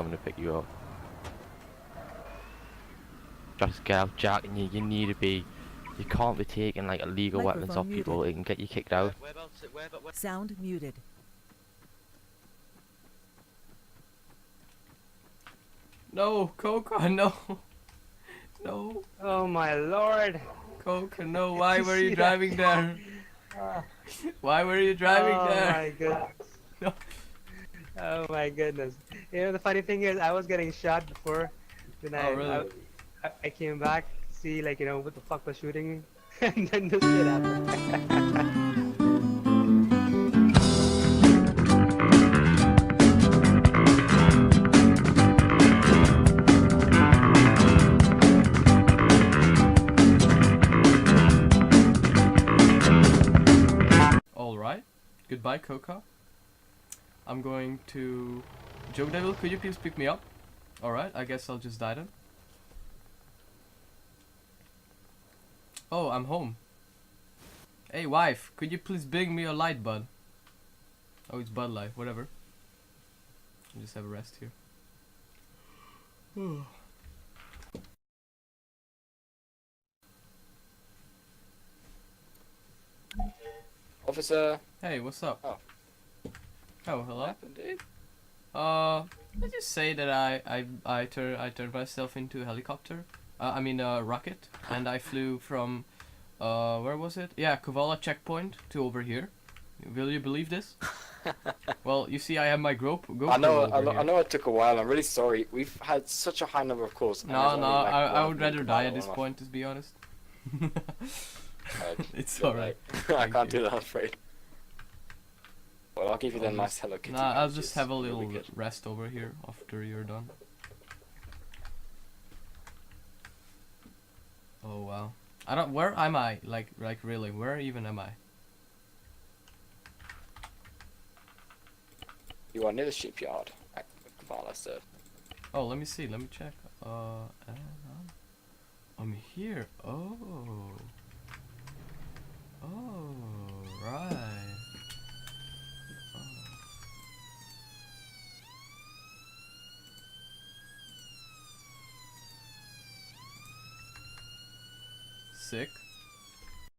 coming to pick you up. Just get out, Jack, and you need to be... You can't be taking like illegal weapons off people, it can get you kicked out. Sound muted. No, Coca, no. No. Oh my lord. Coca, no, why were you driving there? Ah. Why were you driving there? Oh my goodness. No. Oh my goodness. You know the funny thing is I was getting shot before. Then Really? I came back to see like what the fuck was shooting me. And then this shit happened. Alright. Goodbye, Coca. I'm going to... Joe Devil, could you please pick me up? Alright, I guess I'll just die then. Oh, I'm home. Hey, wife, could you please bring me a light, bud? Oh, it's Bud Light, whatever. I'll just have a rest here. Officer. Hey, what's up? Oh. Oh, hello. What happened, dude? Let's just say that I turned myself into a helicopter. I mean a rocket, and I flew from where was it? Yeah, Kovala checkpoint to over here. Will you believe this? Well, you see, I have my GoPro I know it took a while. I'm really sorry. We've had such a high number of calls. No, I would rather die at this point, to be honest. It's alright. I can't do that, I'm afraid. Well, I'll give you the nice Hello Kitty. Nah, I'll just have a little rest over here after you're done. Oh wow. I don't. Where am I? Like really? Where even am I? You are near the shipyard at Kavala, sir. Oh, let me see. Let me check. I'm here. Oh. Oh, right. Sick.